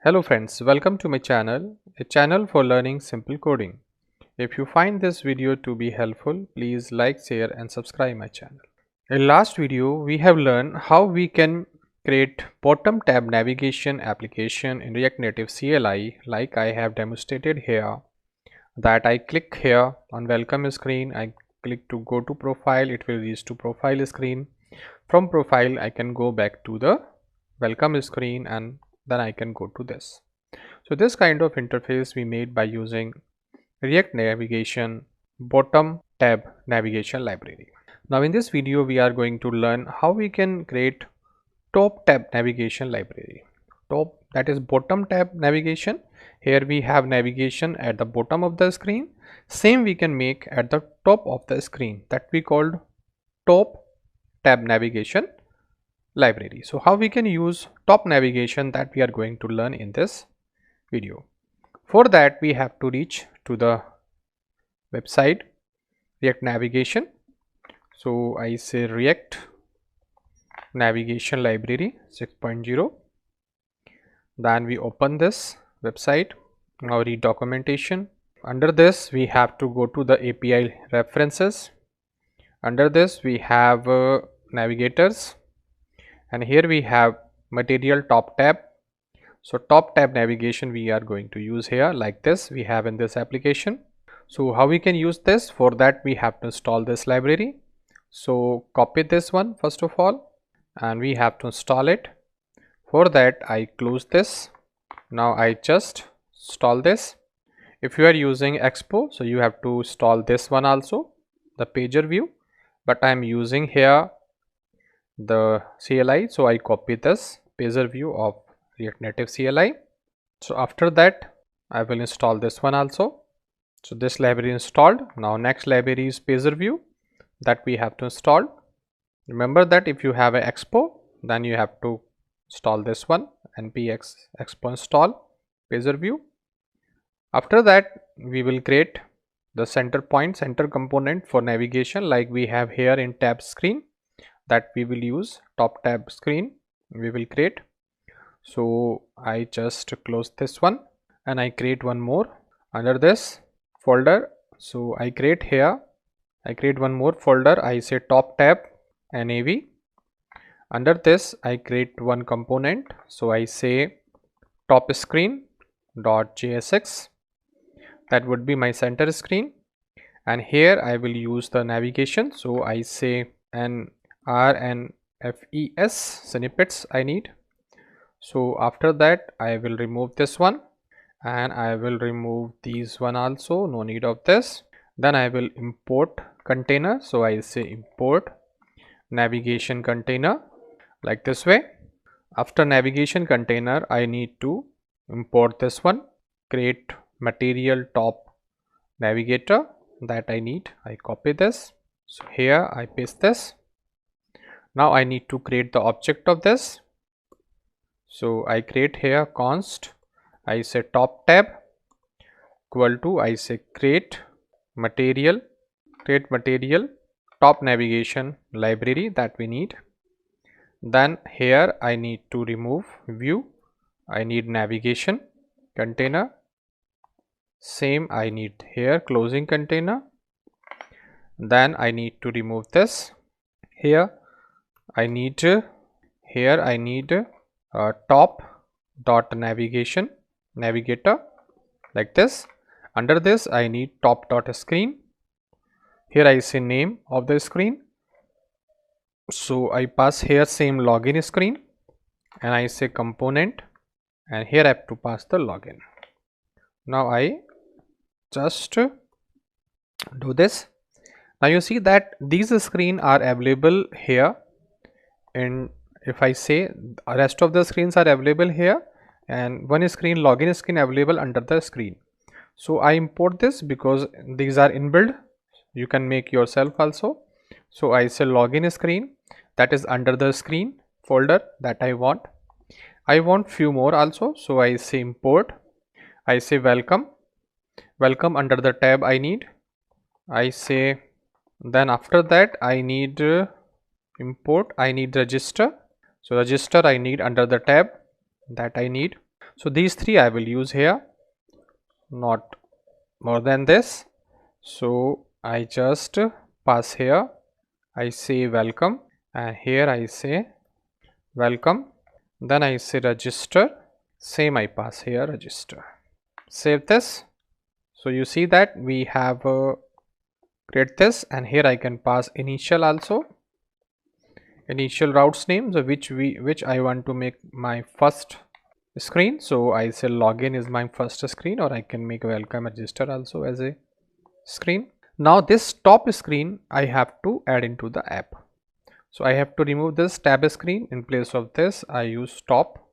Hello friends, welcome to my channel, a channel for learning simple coding. If you find this video to be helpful, please like, share and subscribe my channel. In last video, we have learned how we can create bottom tab navigation application in React Native CLI like I have demonstrated here. That I click here on welcome screen, I click to go to profile, it will reach to profile screen. From profile, I can go back to the welcome screen and then I can go to this. So this kind of interface we made by using React Navigation bottom tab navigation library. Now in this video we are going to learn how we can create top tab navigation library. Top, that is bottom tab navigation. Here we have navigation at the bottom of the screen. Same we can make at the top of the screen, that we called top tab navigation library. So how we can use top navigation, that we are going to learn in this video. For that we have to reach to the website React Navigation. So I say React Navigation Library 6.0. Then we open this website. Now read documentation. Under this we have to go to the API references. Under this we have navigators, and here we have material top tab. So top tab navigation we are going to use here, like this we have in this application. So how we can use this? For that we have to install this library. So copy this one first of all and we have to install it. For that I close this. Now I just install this. If you are using Expo, so you have to install this one also, the pager view, but I am using here the CLI, so I copy this pager view of React Native CLI. So after that I will install this one also. So this library installed. Now next library is pager view, that we have to install. Remember that if you have an Expo, then you have to install this one, npx expo install pager view. After that we will create the center component for navigation, like we have here in tab screen, that we will use top tab screen we will create. So I just close this one and I create one more under this folder. So I create one more folder. I say top tab nav. Under this I create one component. So I say top screen dot jsx, that would be my center screen, and here I will use the navigation. So I say rnfes snippets I need. So after that I will remove this one and I will remove these one also, no need of this. Then I will import container. So I say import navigation container, like this way. After navigation container I need to import this one, create material top navigator, that I need. I copy this. So here I paste this. Now I need to create the object of this. So I create here const, I say top tab equal to, I say create material top navigation library, that we need. Then here I need to remove view, I need navigation container, same I need here closing container. Then I need to remove this. Here I need top dot navigator, like this. Under this I need top dot screen. Here I say name of the screen. So I pass here same login screen and I say component, and here I have to pass the login. Now I just do this. Now you see that these screens are available here, and if I say rest of the screens are available here, and one screen login screen available under the screen. So I import this because these are inbuilt, you can make yourself also. So I say login screen, that is under the screen folder that I want few more also. So I say import, I say welcome under the tab I need, I say. Then after that I need import, I need register. So register I need under the tab that I need. So these three I will use here, not more than this. So I just pass here, I say welcome, and here I say welcome, then I say register, same I pass here, register. Save this. So you see that we have create this, and here I can pass initial also, initial routes name, so which I want to make my first screen. So I say login is my first screen, or I can make welcome register also as a screen. Now this top screen I have to add into the app. So I have to remove this tab screen. In place of this I use top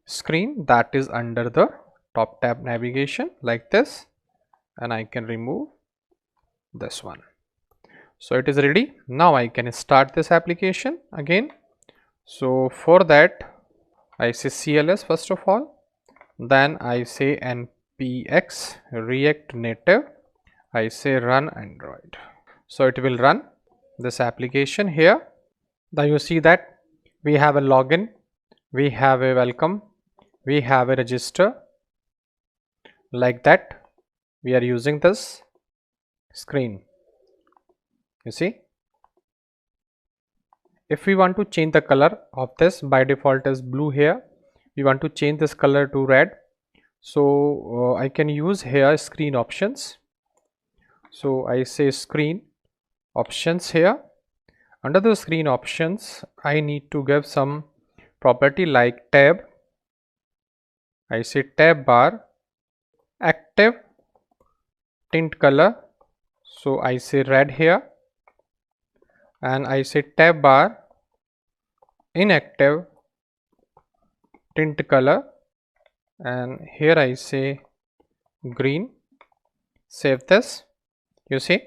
screen, that is under the top tab navigation, like this, and I can remove this one. So it is ready. Now I can start this application again. So for that I say CLS first of all, then I say npx react native, I say run Android. So it will run this application here. Now you see that we have a login, we have a welcome, we have a register, like that we are using this screen. You see, if we want to change the color of this, by default is blue here, we want to change this color to red. So I can use here screen options. So I say screen options here. Under the screen options I need to give some property like tab. I say tab bar active tint color, so I say red here, and I say tab bar inactive tint color, and here I say green. Save this. You see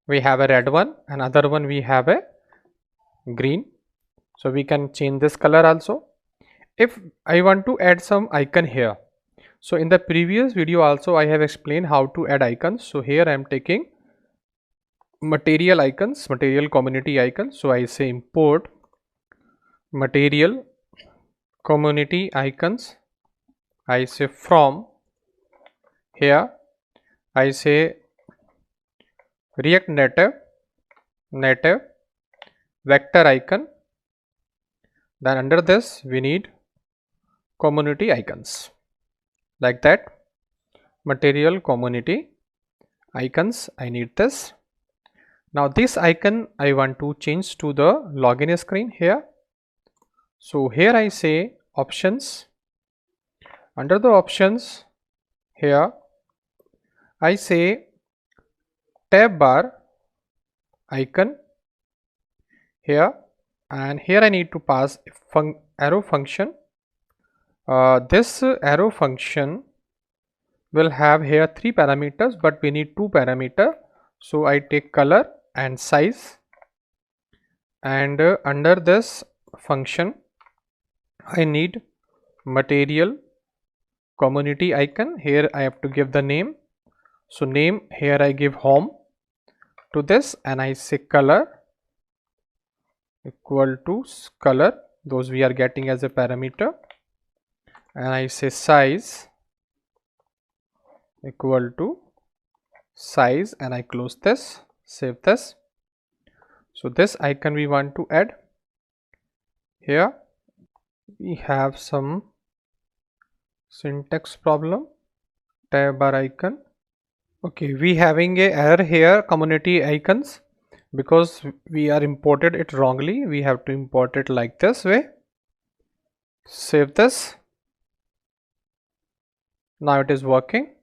we have a red one, and other one we have a green, so we can change this color also. If I want to add some icon here, so in the previous video also I have explained how to add icons. So here I am taking material icons, material community icons. So I say import material community icons, I say from here, I say react native vector icon, then under this we need community icons, like that. Material community icons, I need this. Now this icon I want to change to the login screen here. So here I say options, under the options here I say tab bar icon here, and here I need to pass arrow function. This arrow function will have here 3 parameters, but we need 2 parameter. So I take color and size, and under this function I need material community icon. Here I have to give the name. So name here I give home to this, and I say color equal to color, those we are getting as a parameter, and I say size equal to size, and I close this, save this. So this icon we want to add here. We have some syntax problem, tab bar icon. Okay, we having a error here, community icons, because we are imported it wrongly. We have to import it like this way. Save this. Now it is working.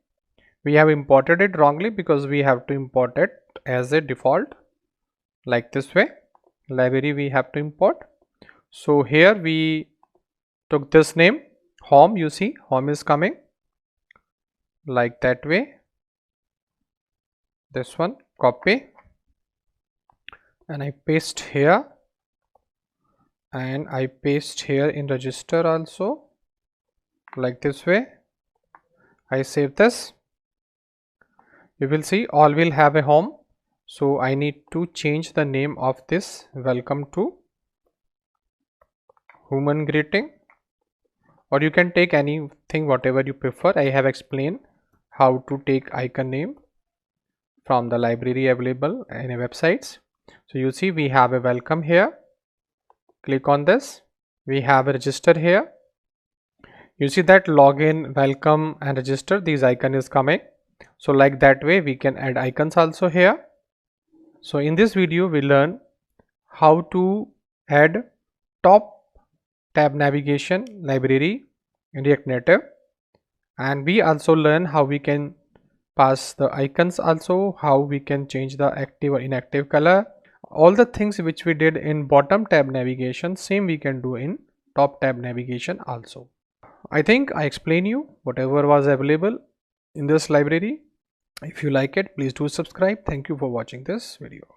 We have imported it wrongly because we have to import it as a default, like this way. Library we have to import. So here we took this name home. You see home is coming like that way. This one copy, and I paste here, and I paste here in register also, like this way. I save this. You will see all will have a home. So I need to change the name of this welcome to human greeting, or you can take anything whatever you prefer. I have explained how to take icon name from the library available in websites. So you see we have a welcome here. Click on this. We have a register here. You see that login, welcome and register, these icon is coming. So like that way we can add icons also here. So in this video we learn how to add top tab navigation library in React Native, and we also learn how we can pass the icons, also how we can change the active or inactive color. All the things which we did in bottom tab navigation, same we can do in top tab navigation also. I think I explain you whatever was available in this library. If you like it, please do subscribe. Thank you for watching this video.